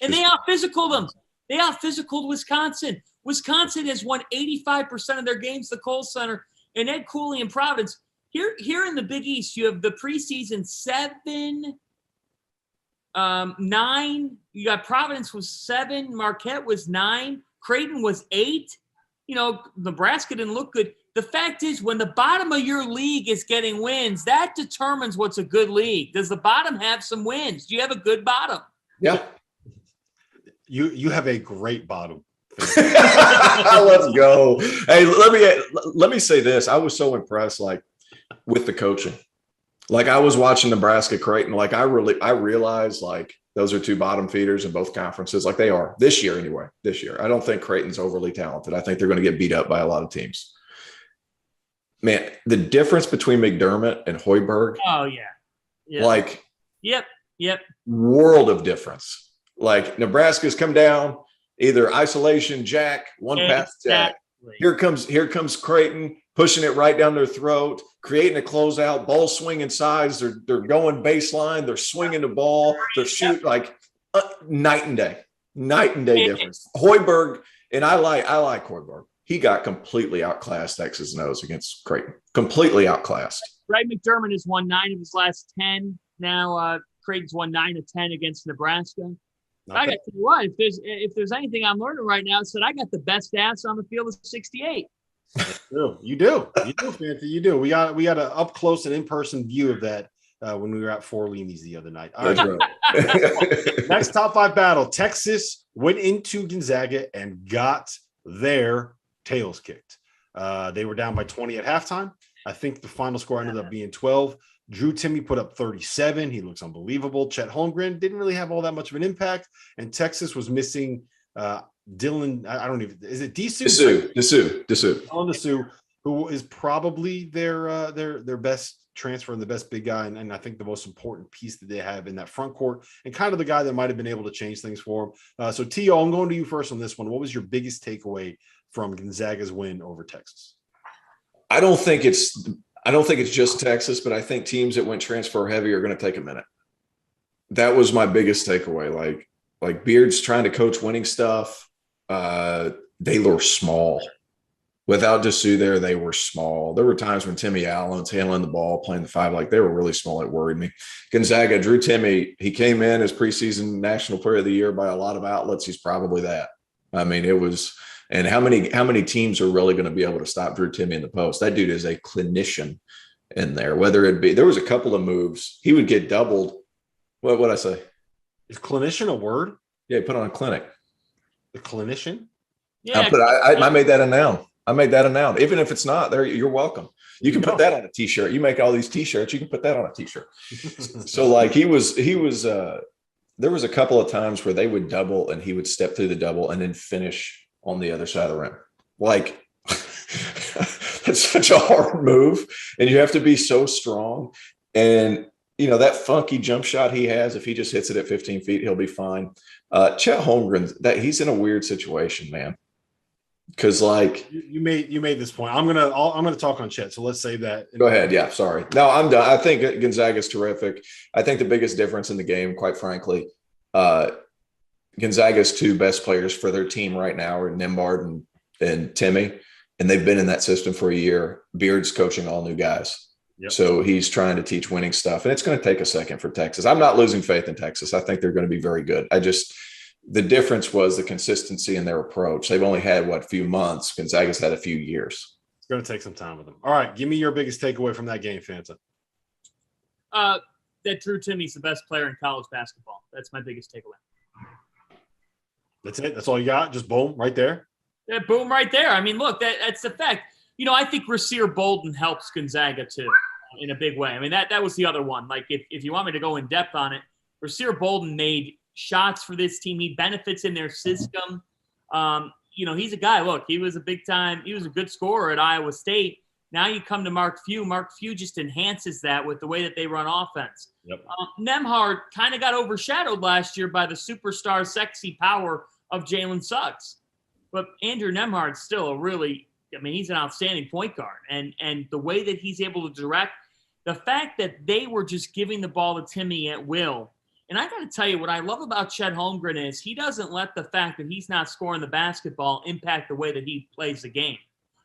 And they out-physicaled them. They out-physicaled Wisconsin. Wisconsin has won 85% of their games at the Kohl Center. And Ed Cooley and Providence. Here in the Big East, you have the preseason 7, 9. You got Providence was 7. Marquette was 9. Creighton was 8. Nebraska didn't look good. The fact is, when the bottom of your league is getting wins, that determines what's a good league. Does the bottom have some wins? Do you have a good bottom? Yeah. You have a great bottom. Let's go. Hey, let me say this. I was so impressed, with the coaching. I was watching Nebraska Creighton. I realized those are 2 bottom feeders in both conferences. They are this year anyway. This year, I don't think Creighton's overly talented. I think they're going to get beat up by a lot of teams. Man, the difference between McDermott and Hoiberg. Oh yeah. Yep. World of difference. Nebraska's come down, either isolation, jack, one pass jack. Here comes Creighton pushing it right down their throat, creating a closeout, ball swinging sides. They're going baseline. They're swinging the ball. They're shooting night and day difference. Hoiberg, and I like Hoiberg. He got completely outclassed X's and O's against Creighton. Completely outclassed. Right, McDermott has won 9 of his last 10. Now Creighton's won 9 of 10 against Nebraska. I got to tell you what, if there's anything I'm learning right now, it's that I got the best ass on the field of 68. You do, Fanta. You do. We got an up close and in person view of that when we were at Four Leamies the other night. All right. Next top 5 battle: Texas went into Gonzaga and got their tails kicked. They were down by 20 at halftime. I think the final score ended up being 12. Drew Timme put up 37. He looks unbelievable. Chet Holmgren didn't really have all that much of an impact. And Texas was missing Dylan. I don't even. Is it Disu? Disu. Disu, who is probably their best transfer and the best big guy, and I think the most important piece that they have in that front court, and kind of the guy that might have been able to change things for them. So Tio, I'm going to you first on this one. What was your biggest takeaway from Gonzaga's win over Texas? I don't think it's just Texas, but I think teams that went transfer heavy are going to take a minute. That was my biggest takeaway. Like Beard's trying to coach winning stuff. They were small. Without Dessou there, they were small. There were times when Timmy Allen's handling the ball, playing the 5, they were really small. It worried me. Gonzaga, Drew Timme, he came in as preseason National Player of the Year by a lot of outlets. He's probably that. I mean, it was – and how many teams are really going to be able to stop Drew Timme in the post? That dude is a clinician in there. Whether it be – there was a couple of moves. He would get doubled. What would I say? Is clinician a word? Yeah, he put on a clinic. A clinician? Yeah. I made that a noun. Even if it's not there, you're welcome. You can put that on a t-shirt. You make all these t-shirts. You can put that on a t-shirt. So he was there was a couple of times where they would double and he would step through the double and then finish on the other side of the rim. That's such a hard move. And you have to be so strong. And, that funky jump shot he has, if he just hits it at 15 feet, he'll be fine. Chet Holmgren, he's in a weird situation, man. Because like You made this point. I'm gonna talk on Chet. So let's save that. go ahead. Yeah, sorry. No, I'm done. I think Gonzaga's terrific. I think the biggest difference in the game, quite frankly, uh, Gonzaga's two best players for their team right now are Nembhard and Timmy, and they've been in that system for a year. Beard's coaching all new guys. Yep. So he's trying to teach winning stuff, and it's going to take a second for Texas. I'm not losing faith in Texas. I think they're going to be very good. The difference was the consistency in their approach. They've only had a few months. Gonzaga's had a few years. It's going to take some time with them. All right, give me your biggest takeaway from that game, Fanta. That Drew Timmy's the best player in college basketball. That's my biggest takeaway. That's it. That's all you got. Just boom, right there. Yeah, boom, right there. I mean, look, that's the fact. I think Rasir Bolden helps Gonzaga too in a big way. I mean, that was the other one. Like, if you want me to go in depth on it, Rasir Bolden made shots for this team. He benefits in their system. He's a guy. Look, he was a good scorer at Iowa State. Now you come to Mark Few. Mark Few just enhances that with the way that they run offense. Yep. Nembhard kind of got overshadowed last year by the superstar sexy power of Jalen Suggs. But Andrew Nembhard's still he's an outstanding point guard. And the way that he's able to direct, the fact that they were just giving the ball to Timmy at will. And I got to tell you, what I love about Chet Holmgren is he doesn't let the fact that he's not scoring the basketball impact the way that he plays the game.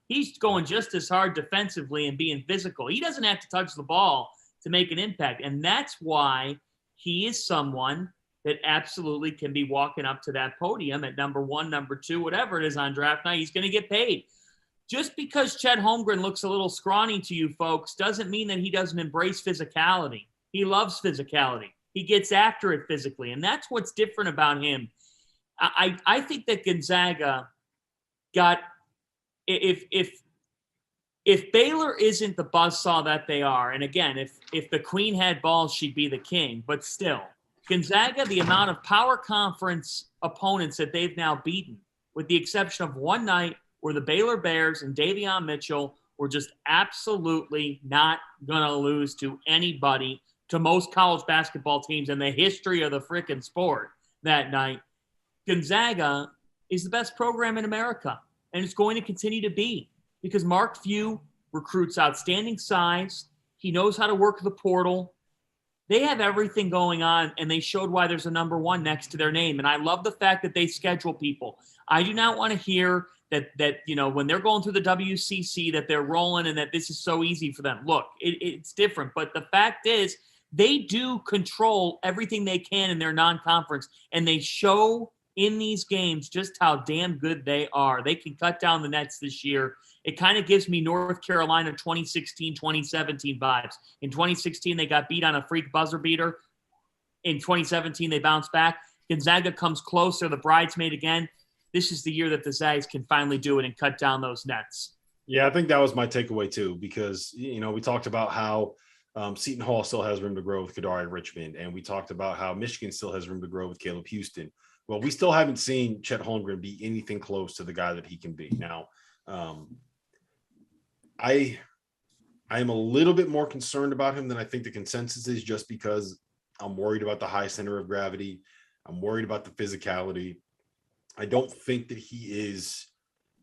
He's going just as hard defensively and being physical. He doesn't have to touch the ball to make an impact. And that's why he is someone that absolutely can be walking up to that podium at number 1, number 2, whatever it is on draft night. He's going to get paid. Just because Chet Holmgren looks a little scrawny to you folks doesn't mean that he doesn't embrace physicality. He loves physicality. He gets after it physically, and that's what's different about him. I think that Gonzaga got – if Baylor isn't the buzzsaw that they are, and again, if the queen had balls, she'd be the king, but still, Gonzaga, the amount of power conference opponents that they've now beaten, with the exception of one night where the Baylor Bears and Davion Mitchell were just absolutely not going to lose to anybody, to most college basketball teams in the history of the frickin' sport that night. Gonzaga is the best program in America, and it's going to continue to be because Mark Few recruits outstanding size. He knows how to work the portal. They have everything going on, and they showed why there's a number 1 next to their name. And I love the fact that they schedule people. I do not want to hear that when they're going through the WCC that they're rolling and that this is so easy for them. Look, it's different. But the fact is, they do control everything they can in their non-conference, and they show in these games just how damn good they are. They can cut down the nets this year. It kind of gives me North Carolina 2016, 2017 vibes. In 2016, they got beat on a freak buzzer beater. In 2017, they bounced back. Gonzaga comes close. They're the bridesmaid again. This is the year that the Zags can finally do it and cut down those nets. Yeah, I think that was my takeaway too, because, we talked about how Seton Hall still has room to grow with Kadari Richmond, and we talked about how Michigan still has room to grow with Caleb Houston. Well, we still haven't seen Chet Holmgren be anything close to the guy that he can be. Now, I am a little bit more concerned about him than I think the consensus is, just because I'm worried about the high center of gravity. I'm worried about the physicality. I don't think that he is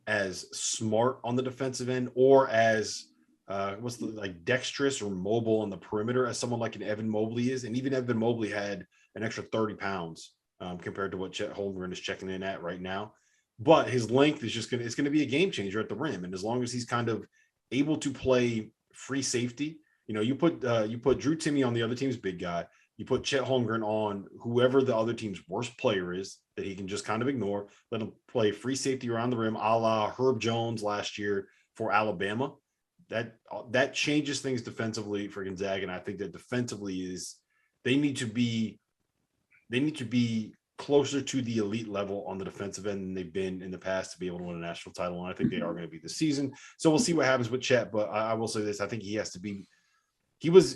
as smart on the defensive end or as dexterous or mobile on the perimeter as someone like an Evan Mobley is. And even Evan Mobley had an extra 30 pounds compared to what Chet Holmgren is checking in at right now. But his length is just it's going to be a game changer at the rim. And as long as he's kind of able to play free safety, you put Drew Timme on the other team's big guy, you put Chet Holmgren on whoever the other team's worst player is that he can just kind of ignore, let him play free safety around the rim, a la Herb Jones last year for Alabama. That changes things defensively for Gonzaga, and I think that defensively they need to be closer to the elite level on the defensive end than they've been in the past to be able to win a national title, and I think they are going to be this season. So we'll see what happens with Chet, but I will say this: I think he has to be. He was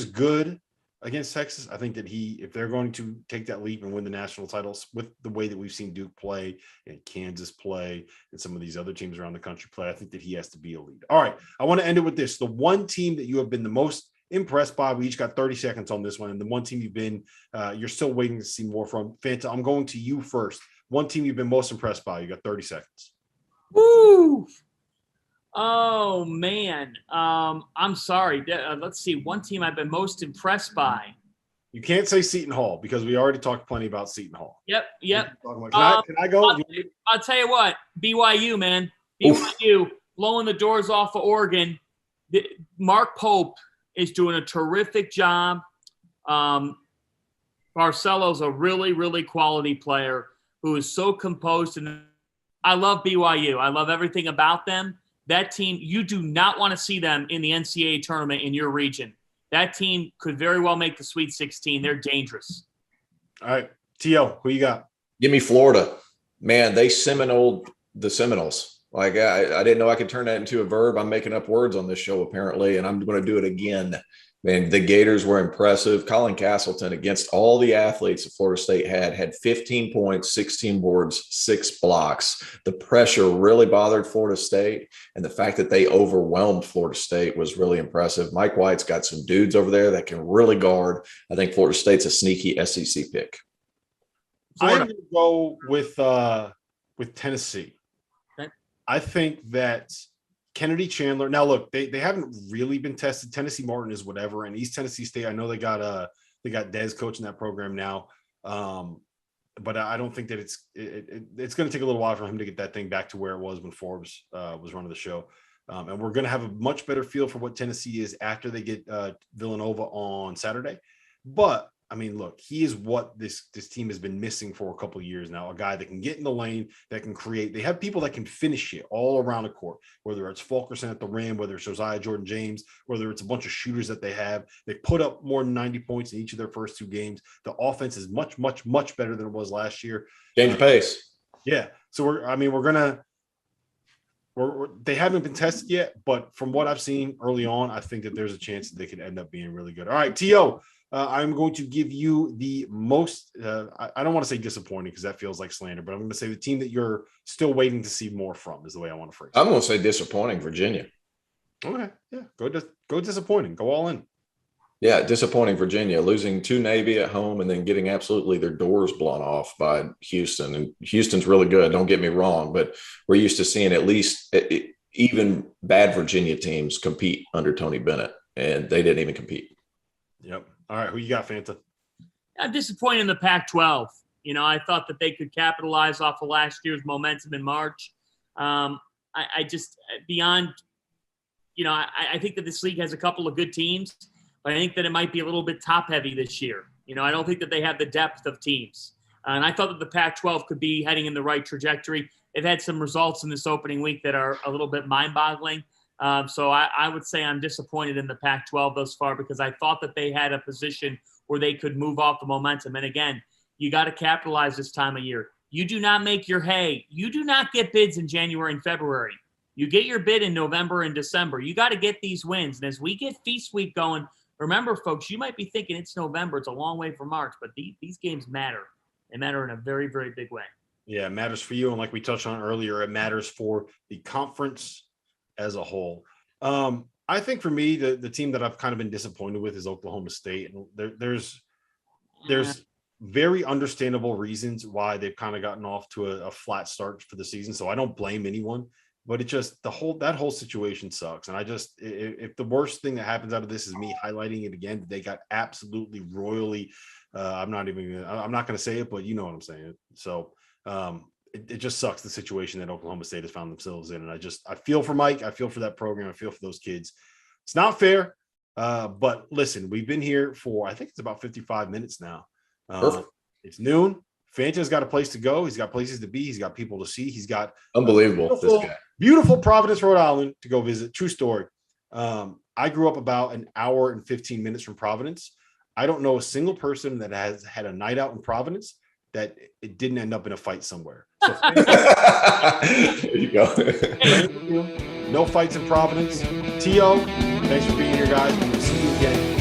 good against Texas. I think that if they're going to take that leap and win the national titles with the way that we've seen Duke play and Kansas play and some of these other teams around the country play, I think that he has to be a lead. All right. I want to end it with this. The one team that you have been the most impressed by, we each got 30 seconds on this one. And the one team you're still waiting to see more from. Fanta, I'm going to you first. One team you've been most impressed by. You got 30 seconds. Woo! Oh, man. I'm sorry. Let's see. One team I've been most impressed by. You can't say Seton Hall because we already talked plenty about Seton Hall. Yep. Can I go? I'll tell you what. BYU, man. BYU blowing the doors off of Oregon. Mark Pope is doing a terrific job. Barcelo's a really, really quality player who is so composed. And I love BYU. I love everything about them. That team, you do not want to see them in the NCAA tournament in your region. That team could very well make the Sweet 16. They're dangerous. All right. T.O., who you got? Give me Florida. Man, they Seminoled the Seminoles. Like, I didn't know I could turn that into a verb. I'm making up words on this show, apparently, and I'm going to do it again. Man, the Gators were impressive. Colin Castleton, against all the athletes that Florida State had 15 points, 16 boards, 6 blocks. The pressure really bothered Florida State, and the fact that they overwhelmed Florida State was really impressive. Mike White's got some dudes over there that can really guard. I think Florida State's a sneaky SEC pick. I'm going to go with Tennessee. Okay. I think that Kennedy Chandler. Now, look, they haven't really been tested. Tennessee Martin is whatever, and East Tennessee State. I know they got Dez coaching that program now, but I don't think that it's going to take a little while for him to get that thing back to where it was when Forbes was running the show. And we're going to have a much better feel for what Tennessee is after they get Villanova on Saturday. But I mean, look, he is what this team has been missing for a couple of years now. A guy that can get in the lane, that can create. They have people that can finish it all around the court, whether it's Fulkerson at the rim, whether it's Josiah Jordan-James, whether it's a bunch of shooters that they have. They put up more than 90 points in each of their first 2 games. The offense is much, much, much better than it was last year. Change of pace. Yeah. So they haven't been tested yet, but from what I've seen early on, I think that there's a chance that they could end up being really good. All right, T.O., I'm going to give you the most, I don't want to say disappointing because that feels like slander, but I'm going to say the team that you're still waiting to see more from is the way I want to phrase it. I'm going to say disappointing, Virginia. Okay. Yeah. Go disappointing. Go all in. Yeah, disappointing Virginia, losing to Navy at home and then getting absolutely their doors blown off by Houston. And Houston's really good, don't get me wrong, but we're used to seeing at least even bad Virginia teams compete under Tony Bennett, and they didn't even compete. Yep. All right, who you got, Fanta? I'm disappointed in the Pac-12. I thought that they could capitalize off of last year's momentum in March. I think that this league has a couple of good teams, but I think that it might be a little bit top-heavy this year. I don't think that they have the depth of teams. And I thought that the Pac-12 could be heading in the right trajectory. They've had some results in this opening week that are a little bit mind-boggling. So I would say I'm disappointed in the Pac-12 thus far because I thought that they had a position where they could move off the momentum. And again, you got to capitalize this time of year. You do not make your hay. You do not get bids in January and February. You get your bid in November and December. You got to get these wins. And as we get Feast Week going, remember, folks, you might be thinking it's November. It's a long way from March, but these games matter. They matter in a very, very big way. Yeah, it matters for you. And like we touched on earlier, it matters for the conference as a whole. I think for me, the team that I've kind of been disappointed with is Oklahoma State. And there's very understandable reasons why they've kind of gotten off to a flat start for the season. So I don't blame anyone, but it just, that whole situation sucks. And if the worst thing that happens out of this is me highlighting it again, they got absolutely royally, I'm not going to say it, but you know what I'm saying. So, it just sucks, the situation that Oklahoma State has found themselves in. And I feel for Mike. I feel for that program. I feel for those kids. It's not fair. But listen, we've been here for, I think it's about 55 minutes now. It's noon. Fanta's got a place to go. He's got places to be. He's got people to see. He's got unbelievable. Beautiful Providence, Rhode Island to go visit. True story. I grew up about an hour and 15 minutes from Providence. I don't know a single person that has had a night out in Providence that it didn't end up in a fight somewhere. So there you go. No fights in Providence. T.O., thanks for being here, guys. We'll see you again